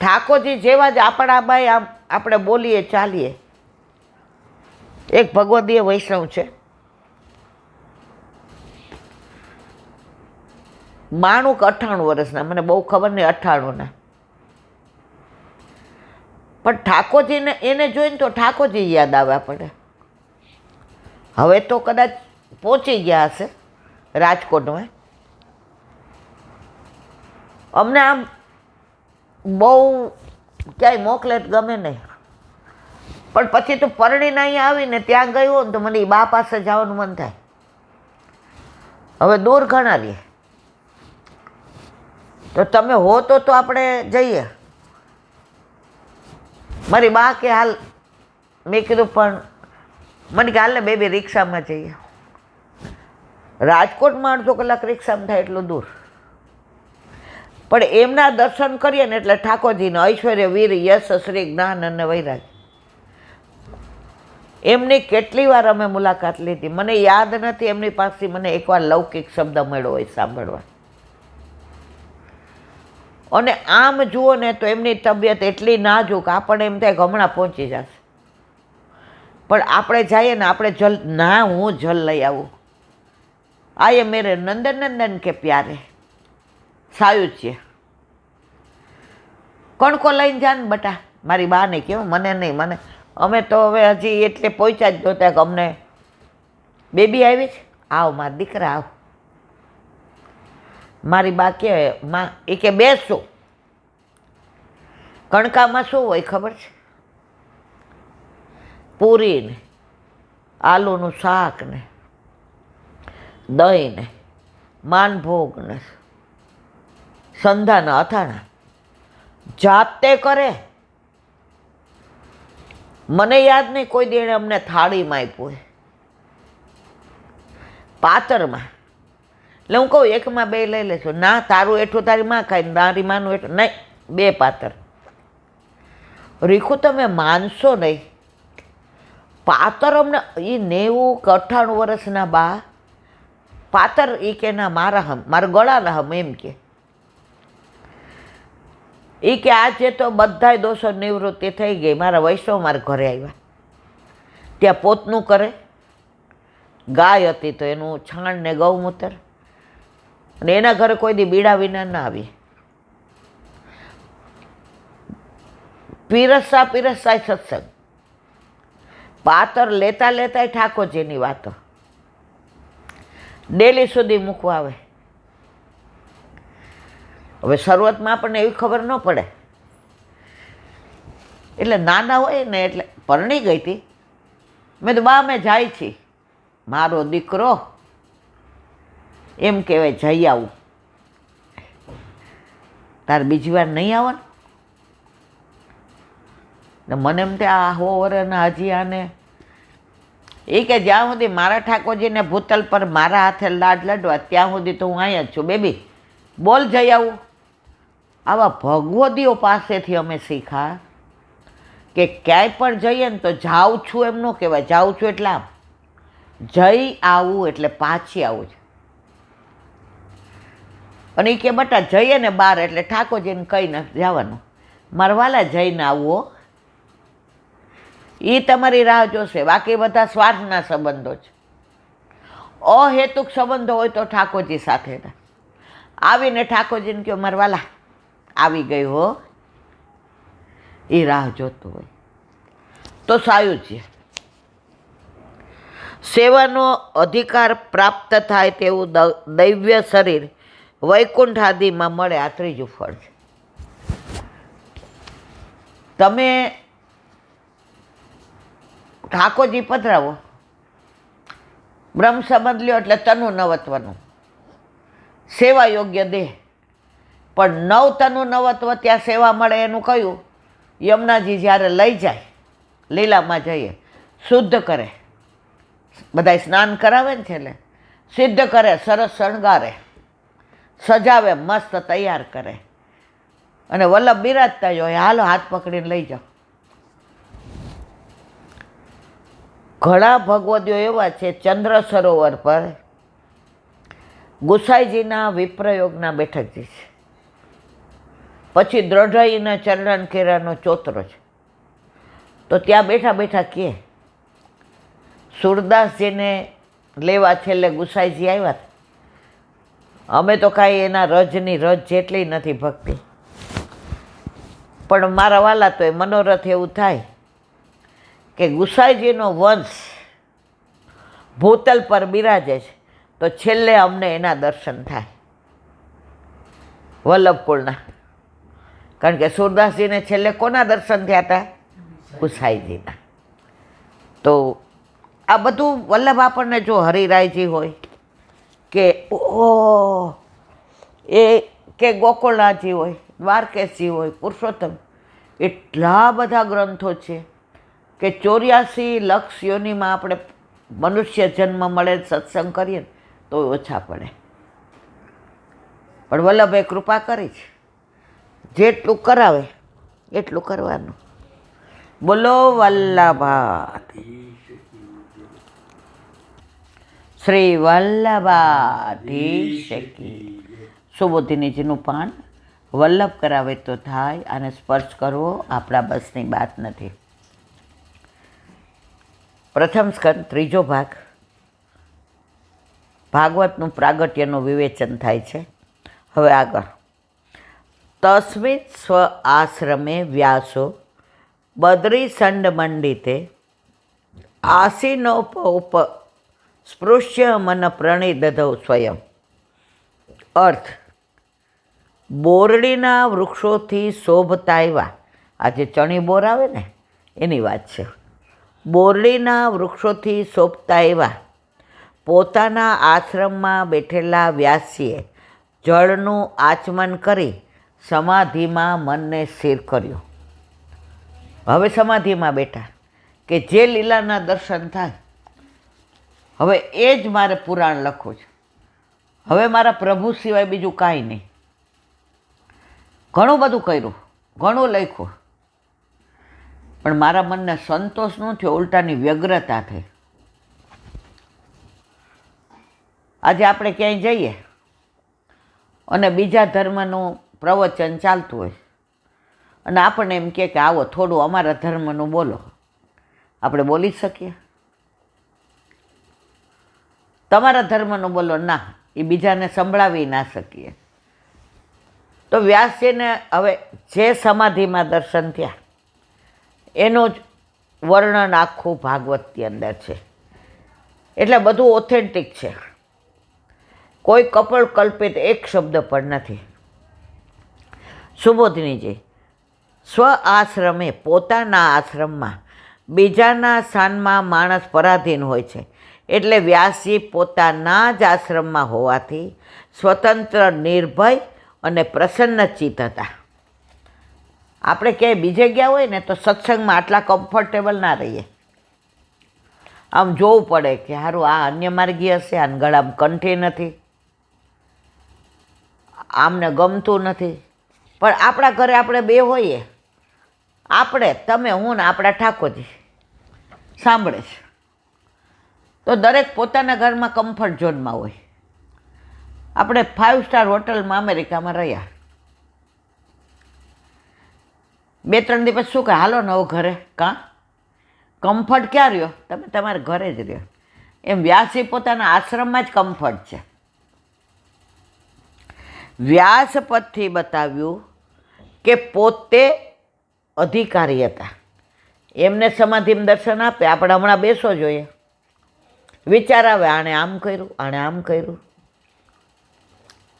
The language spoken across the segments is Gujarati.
ઠાકોરજી જેવા જ આપણા ભાઈ આમ આપણે બોલીએ ચાલીએ. એક ભગવદીય વૈષ્ણવ છે, 92 કે 98 વર્ષના, મને બહુ ખબર નહીં, 98ના. પણ ઠાકોરજીને એને જોઈને તો ઠાકોરજી યાદ આવે આપણને. હવે તો કદાચ પહોંચી ગયા હશે રાજકોટમાં. અમને આમ બહુ ક્યાંય મોકલે ગમે નહીં, પણ પછી તો પરણીને અહીંયા આવીને ત્યાં ગયું ને તો મને એ બા પાસે જવાનું મન થાય. હવે દૂર ઘણા રહીએ તો તમે હો તો આપણે જઈએ. મારી બા કે હાલ, મેં કીધું પણ મને કે હાલ ને બેબી રિક્ષામાં જઈએ. રાજકોટમાં અડધો કલાક રિક્ષામાં થાય એટલું દૂર. પણ એમના દર્શન કરીએ ને એટલે ઠાકોરજીને ઐશ્વર્ય, વીર, યશ, શ્રી, જ્ઞાન અને વૈરાગ, એમની કેટલી વાર અમે મુલાકાત લીધી. મને યાદ નથી એમની પાસે મને એકવાર લૌકિક શબ્દ મળ્યો હોય સાંભળવા. અને આમ જુઓ ને તો એમની તબિયત એટલી નાજુક, આપણને એમ થાય કે હમણાં પહોંચી જશે. પણ આપણે જઈએ ને, આપણે જલ ના, હું જલ લઈ આવું. આયે મેરે નંદન નંદન કે પ્યારે સાયુજ્ય. કણકો લઈને જા ને બટા, મારી બા ને કેવું, મને નહીં, મને અમે તો હવે હજી એટલે પહોંચ્યા જ જોતા કે અમને બેબી આવી છે, આવ મારા દીકરા આવ. મારી બા કે માં, એ કે બેસું. કણકામાં શું હોય ખબર છે? પૂરી ને આલુનું શાક ને દહીં ને માનભોગ ને સંધાના અથાણા જાતે કરે. મને યાદ નહીં કોઈ દી એણે અમને થાળીમાં આપ્યું હોય, પાતરમાં. એટલે હું કહું એકમાં બે લઈ લેશું. ના, તારું એઠું તારી માં ખાય, તારી માનું એઠું નહીં, 2 પાતર. રીખું તમે માનશો નહીં, પાતર અમને એ 90 કે 98 વર્ષના બા પાતર, એ કે ના મારા હમ, મારા ગળાના હમ, એમ કે. એ કે આજે તો બધાય દોષો નિવૃત્તિ થઈ ગઈ. મારા વૈષ્ણવ મારા ઘરે આવ્યા, ત્યાં પોતનું કરે. ગાય હતી તો એનું છાણ ને ગૌમૂત્ર, અને એના ઘરે કોઈ દી બીડા વિના ના આવી. પીરસતા પીરસતા સત્સંગ, પાતર લેતા લેતા ઠાકોરજીની વાતો, ડેલી સુધી મૂકવા આવે. હવે શરૂઆતમાં આપણને એવી ખબર ન પડે, એટલે નાના હોય ને, એટલે પરણી ગઈ હતી. મેં તો બા મેં જાય છી, મારો દીકરો એમ કહેવાય જઈ આવું, તારે બીજી વાર નહીં આવવાનું. ને મને એમ તે આ 100 વર્ષના હજી આને, એ કે જ્યાં સુધી મારા ઠાકોરજીને ભૂતલ પર મારા હાથે લાડ લડવા ત્યાં સુધી તો હું અહીંયા જ છું. બેબી બોલ જઈ આવું. આવા ભગવદીઓ પાસેથી અમે શીખા કે ક્યાંય પણ જઈએ ને તો જાઉં છું એમ ન કહેવાય. જાઉં છું એટલે આમ, જઈ આવું એટલે પાછી આવું છે. અને એ કે બટા જઈએ ને બહાર એટલે ઠાકોરજીને કહીને જવાનું, મારા વાલા જઈને આવો, એ તમારી રાહ જોશે. બાકી બધા સ્વાર્થના સંબંધો છે. અહેતુક સંબંધો હોય તો ઠાકોરજી સાથે આવીને ઠાકોરજીને કહો મારા વાલા આવી ગઈ હો, એ રાહ જોતું હોય. તો સાયુજ્ય, સેવાનો અધિકાર પ્રાપ્ત થાય તેવું દૈવ્ય શરીર વૈકુંઠ આદિમાં મળે. આ ત્રીજું ફળ છે. તમે ઠાકોરજી પધરાવો, બ્રહ્મ સંબંધ લ્યો એટલે તનુ નવત્વનું, સેવા યોગ્ય દેહ. પણ 9 તનુ નવત્વ ત્યાં સેવા મળે એનું કયું? યમુનાજી જ્યારે લઈ જાય, લીલામાં જઈએ, શુદ્ધ કરે, બધા સ્નાન કરાવે ને છેલ્લે, સિદ્ધ કરે, સરસ શણગારે, સજાવે, મસ્ત તૈયાર કરે, અને વલ્લભ બિરાજતા જ હોય, હાલો હાથ પકડીને લઈ જાઓ. ઘણા ભગવદીઓ એવા છે, ચંદ્ર સરોવર પર ગુસાઈજીના વિપ્રયોગના બેઠકજી છે. પછી દ્રઢઈને ચંદન કેરાનો ચોતરો છે. તો ત્યાં બેઠા બેઠા કહે, સુરદાસજીને લેવા છેલ્લે ગુસાઈજી આવ્યા હતા. અમે તો કાંઈ એના રજની રજ જેટલી નથી ભક્તિ, પણ મારા વાલા તો એ મનોરથ એવું થાય કે ગુસાઈજીનો વંશ ભૂતલ પર બિરાજે છે, તો છેલ્લે અમને એના દર્શન થાય વલ્લભકુળના. કારણ કે સુરદાસજીને છેલ્લે કોના દર્શન થયા હતા? ગુસાઈજીના. તો આ બધું વલ્લભ આપણને જો હરિરાયજી હોય કે કે ગોકુળનાથજી હોય, દ્વારકેશજી હોય, પુરુષોત્તમ, એટલા બધા ગ્રંથો છે કે 84 લક્ષ યોનિમાં આપણે મનુષ્ય જન્મ મળે, સત્સંગ કરીએ ને તો ઓછા પડે. પણ વલ્લભે કૃપા કરી છે, જેટલું કરાવે એટલું કરવાનું. બોલો વલ્લભા શ્રી વલ્લભાધીશ કી. સુબોધિનીજીનું પાન વલ્લભ કરાવે તો થાય, અને સ્પર્શ કરવો આપણા બસની વાત નથી. પ્રથમ સ્કંદ ત્રીજો ભાગ, ભાગવતનું પ્રાગટ્યનું વિવેચન થાય છે. હવે આગળ. તસ્મિત સ્વ આશ્રમે વ્યાસો બદ્રી સંડ મંડિતે આસીનોપ સ્પૃશ્ય મન પ્રણિદધૌ સ્વયં. અર્થ: બોરડીના વૃક્ષોથી શોભતા એવા, આ જે ચણી બોર આવે ને એની વાત છે. બોરડીના વૃક્ષોથી શોભતા એવા પોતાના આશ્રમમાં બેઠેલા વ્યાસીએ જળનું આચમન કરી સમાધિમાં મનને સ્થિર કર્યું. હવે સમાધિમાં બેઠા કે જે લીલાના દર્શન થાય. હવે એ જ મારે પુરાણ લખવું છે. હવે મારા પ્રભુ સિવાય બીજું કાંઈ નહીં. ઘણું બધું કર્યું, ઘણું લખ્યું, પણ મારા મનને સંતોષ ન થયો, ઉલટાની વ્યગ્રતા થઈ. આજે આપણે ક્યાંય જઈએ અને બીજા ધર્મનું પ્રવચન ચાલતું હોય અને આપણને એમ કહે કે આવો થોડું અમારા ધર્મનું બોલો. આપણે બોલી શકીએ? તમારા ધર્મનું બોલો, ના, એ બીજાને સંભળાવી ના શકીએ. તો વ્યાસજીને હવે જે સમાધિમાં દર્શન થયા એનું જ વર્ણન આખું ભાગવતની અંદર છે. એટલે બધું ઓથેન્ટિક છે, કોઈ કપળ કલ્પિત એક શબ્દ પણ નથી. સુબોધિનીજી, સ્વ આશ્રમે, પોતાના આશ્રમમાં બીજાના સ્થાનમાં માણસ પરાધીન હોય છે. એટલે વ્યાસજી પોતાના જ આશ્રમમાં હોવાથી સ્વતંત્ર, નિર્ભય અને પ્રસન્નચિત્ત હતા. આપણે ક્યાંય બીજે ગયા હોય ને તો સત્સંગમાં આટલા કમ્ફર્ટેબલ ના રહીએ. આમ જોવું પડે કે સારું આ અન્ય માર્ગી હશે, આને ગળામાં કંઠી નથી, આમને ગમતું નથી. પણ આપણા ઘરે આપણે બે હોઈએ, આપણે, તમે, હું ને આપણા ઠાકોરજી સાંભળે છે, તો દરેક પોતાના ઘરમાં કમ્ફર્ટ ઝોનમાં હોય. આપણે 5 સ્ટાર હોટલમાં અમેરિકામાં રહ્યા, 2-3 દિવસ શું કહે, હાલો ને હવે ઘરે. કાં કમ્ફર્ટ ક્યાં રહ્યો? તમે તમારા ઘરે જ રહ્યો. એમ વ્યાસજી પોતાના આશ્રમમાં જ કમ્ફર્ટ છે. વ્યાસપદથી બતાવ્યું કે પોતે અધિકારી હતા. એમને સમાધિમાં દર્શન આપે, આપણે હમણાં બેસો જોઈએ, વિચાર આવે આણે આમ કર્યું, આણે આમ કર્યું.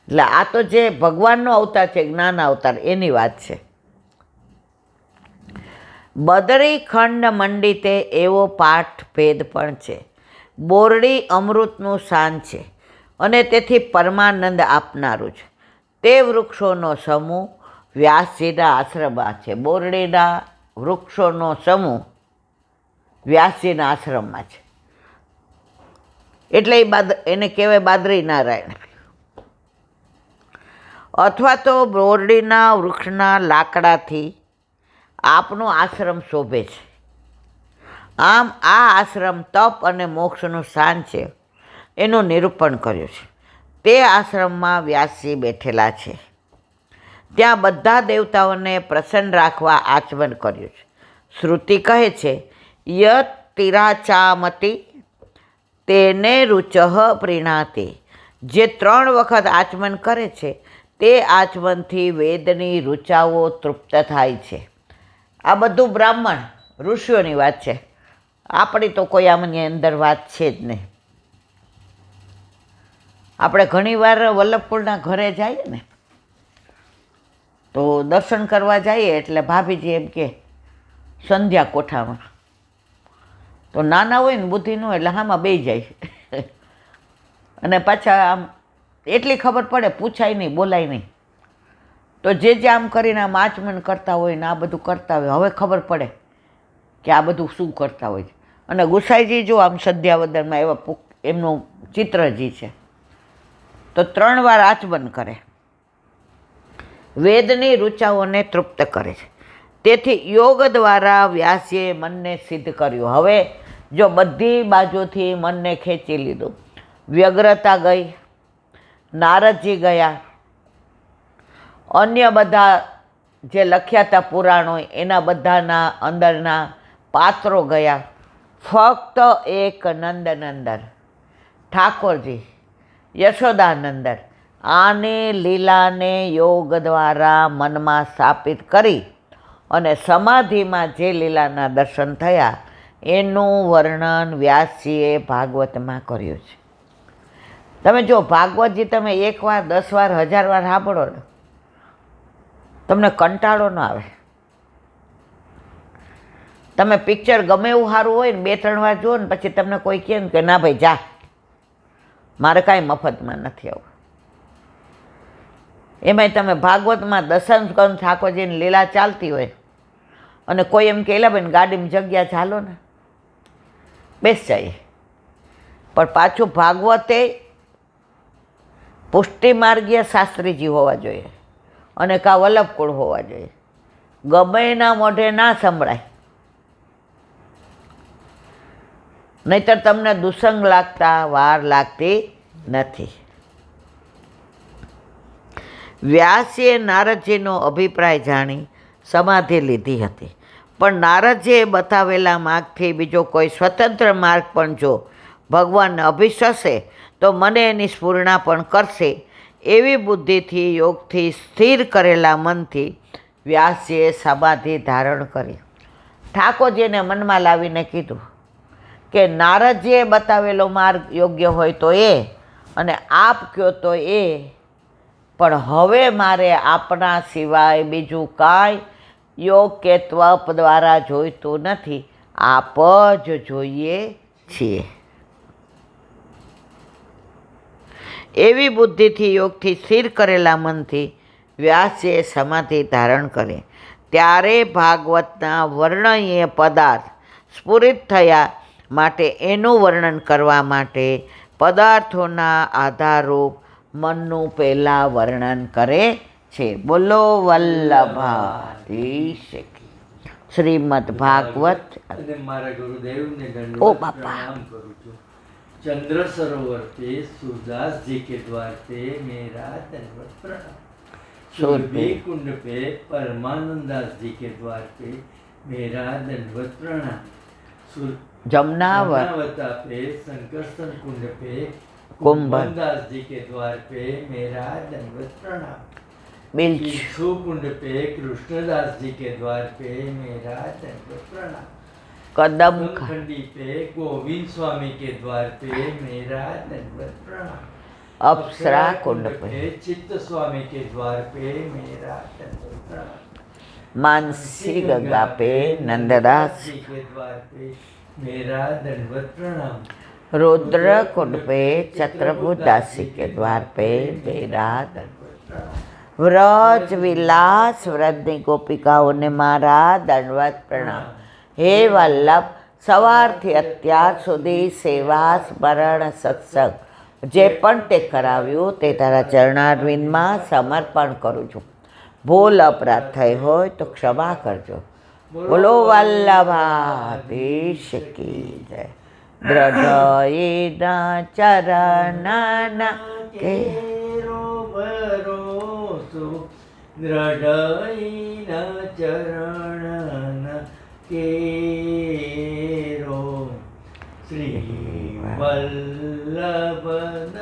એટલે આ તો જે ભગવાનનો અવતાર છે, જ્ઞાન અવતાર, એની વાત છે. બદરી ખંડ મંડિતે એવો પાઠ ભેદ પણ છે. બોરડી અમૃતનું શાન છે અને તેથી પરમાનંદ આપનારું છે. તે વૃક્ષોનો સમૂહ વ્યાસજીના આશ્રમમાં છે. બોરડીના વૃક્ષોનો સમૂહ વ્યાસજીના આશ્રમમાં છે. એટલે એને કહેવાય બાદરી નારાયણ. અથવા તો બોરડીના વૃક્ષના લાકડાથી આપનો આશ્રમ શોભે છે. આમ આ આશ્રમ તપ અને મોક્ષનું સ્થાન છે એનું નિરૂપણ કર્યું છે. તે આશ્રમમાં વ્યાસજી બેઠેલા છે. ત્યાં બધા દેવતાઓને પ્રસન્ન રાખવા આચમન કર્યું છે. શ્રુતિ કહે છે, યત તિરાચામતી તેને રુચઃ પ્રીણાતિ. જે 3 વખત આચમન કરે છે તે આચમનથી વેદની ઋચાઓ તૃપ્ત થાય છે. આ બધું બ્રાહ્મણ ઋષિઓની વાત છે, આપણી તો કોઈ આમની અંદર વાત છે જ નહીં. આપણે ઘણીવાર વલ્લભકુળના ઘરે જઈએ ને તો દર્શન કરવા જઈએ એટલે ભાભીજી એમ કે સંધ્યા કોઠામાં, તો નાના હોય ને બુદ્ધિ ન હોય એટલે હામાં બેસી જાય અને પાછા આમ એટલી ખબર પડે, પૂછાય નહીં, બોલાય નહીં. તો જે આમ કરીને આમ આચમન કરતા હોય ને આ બધું કરતા હોય, હવે ખબર પડે કે આ બધું શું કરતા હોય છે. અને ગુસાઈજી જો આમ સંધ્યાવદનમાં એવા એમનું ચિત્રજી છે તો 3 વાર આચમન કરે, વેદની ઋચાઓને તૃપ્ત કરે છે. તેથી યોગ દ્વારા વ્યાસીએ મનને સિદ્ધ કર્યું. હવે જો બધી બાજુથી મનને ખેંચી લીધું, વ્યગ્રતા ગઈ, નારદજી ગયા, અન્ય બધા જે લખ્યા હતા પુરાણો એના બધાના અંદરના પાત્રો ગયા, ફક્ત એક નંદનંદન ઠાકોરજી યશોદાનંદન આને લીલાને યોગ દ્વારા મનમાં સ્થાપિત કરી અને સમાધિમાં જે લીલાના દર્શન થયા એનું વર્ણન વ્યાસજીએ ભાગવતમાં કર્યું છે. તમે જો ભાગવતજી તમે 1 વાર 10 વાર 1000 વાર સાંભળો ને તમને કંટાળો ન આવે. તમે પિક્ચર ગમે એવું સારું હોય ને 2-3 વાર જુઓ ને પછી તમને કોઈ કહે ને કે ના ભાઈ જા, મારે કાંઈ મફતમાં નથી આવું. એમાંય તમે ભાગવતમાં દશમસ્કંદ ઠાકોરજીની લીલા ચાલતી હોય અને કોઈ એમ કે ભાઈ ગાડીમાં જગ્યા ચાલો ને, બેસ જાય. પણ પાછું ભાગવતે પુષ્ટિ માર્ગીય શાસ્ત્રીજી હોવા જોઈએ અને કાં વલ્લભકુળ હોવા જોઈએ. ગમે એના મોઢે ના સંભળાય, નહીતર તમને દુસંગ લાગતા વાર લાગતી નથી. વ્યાસીએ નારદજીનો અભિપ્રાય જાણી સમાધિ લીધી હતી, પણ નારદજીએ બતાવેલા માર્ગથી બીજો કોઈ સ્વતંત્ર માર્ગ પણ જો ભગવાનને અભિષશે તો મને એની સ્ફૂર્ણા પણ કરશે. એવી બુદ્ધિથી યોગથી સ્થિર કરેલા મનથી વ્યાસજીએ સમાધિ ધારણ કરી. ઠાકોરજીને મનમાં લાવીને કીધું કે નારદજીએ બતાવેલો માર્ગ યોગ્ય હોય તો એ, અને આપ કહો તો એ, પણ હવે મારે આપણા સિવાય બીજું કાંઈ યોગ કે ત્વપ દ્વારા જોઈતું નથી, આપ જ જોઈએ છીએ. એવી બુદ્ધિથી યોગથી સ્થિર કરેલા મનથી વ્યાસજીએ સમાધિ ધારણ કરી. ત્યારે ભાગવતના વર્ણનીય પદાર્થ સ્ફુરિત થયા માટે એનું વર્ણન કરવા માટે પદાર્થોના આધારરૂપ મનનું પહેલાં વર્ણન કરે છે. બોલો વલ્લભાધીશ કી. શ્રીમદ ભાગવત. અને મારા ગુરુદેવને ઓ બાપા. પ્રણામ કરું છું. चंद्र सरोवर पे सूरदास जी के द्वार पे मेरा दंडवत प्रणाम. सूर्य कुंड पे परमानंदास जी के द्वार पे मेरा दंडवत प्रणाम. जमुनावता पे संकर्षण कुंड पे कुंभनदास जी के द्वार पे मेरा दंडवत प्रणाम. बिच्छू कुंड पे कृष्णदास जी के द्वार पे मेरा दंडवत प्रणाम. कदम खंडी पे गोविंद स्वामी के द्वार पे मेरा दंडवत प्रणाम. अप्सरा कुंड पे चित्त स्वामी के द्वार पे मेरा दंडवत प्रणाम. मानसी गंगा पे नंददास जी के द्वार पे मेरा दंडवत प्रणाम. रुद्र कुंड पे चत्रभुदासी के द्वार पे मेरा दंडवत प्रणाम. व्रज विलास व्रजनी गोपिकाओं ने मारा दंडवत प्रणाम. હે વલ્લભ, સવારથી અત્યાર સુધી સેવા સ્મરણ સત્સંગ જે પણ તે કરાવ્યું તે તારા ચરણારવિંદમાં સમર્પણ કરું છું. ભૂલ અપરાધ થઈ હોય તો ક્ષમા કરજો. બોલો વલ્લભાધીશ કી જય. દ્રઢયના ચરણના કે ભરોસો દ્રઢઈના ચરણ કેરો શ્રી વલ્લભનક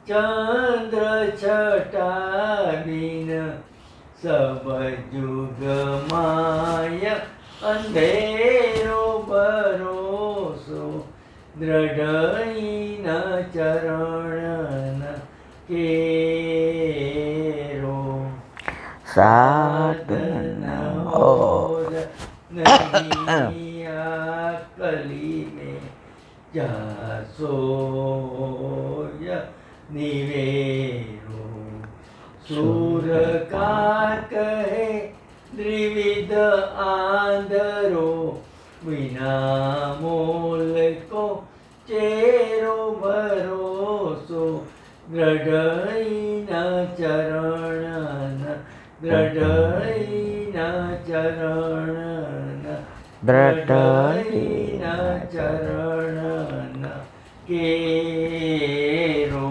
ચંદ્ર છટાબીન સબ જુગ માય અંધેરો ભરોસો દ્રઢઈના ચરણ કેરો સાધના કલી મેં જાસોય નિવેરો સુર કા કહે દ્વિવિધ આંધરો વિના મોલ કો ચેરો ભરોસો દ્રઢઈના ચરણ દ્રઢઈના ચરણ દ્રઢઈના ચરણ કેરો.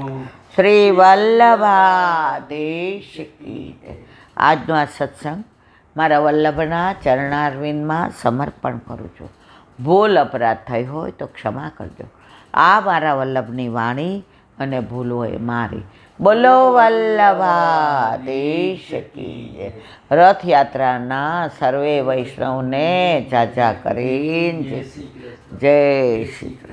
શ્રી વલ્લભાધીશ કી જય. આજનો આ સત્સંગ મારા વલ્લભના ચરણારવિંદમાં સમર્પણ કરું છું. ભૂલ અપરાધ થઈ હોય તો ક્ષમા કરજો. આ મારા વલ્લભની વાણી અને ભૂલ હોય મારી. બોલો વલ્લભાધીશ કી જય. રથયાત્રાના સર્વે વૈષ્ણવને જાજા કરીને જય શ્રી કૃષ્ણ. જય શ્રી કૃષ્ણ.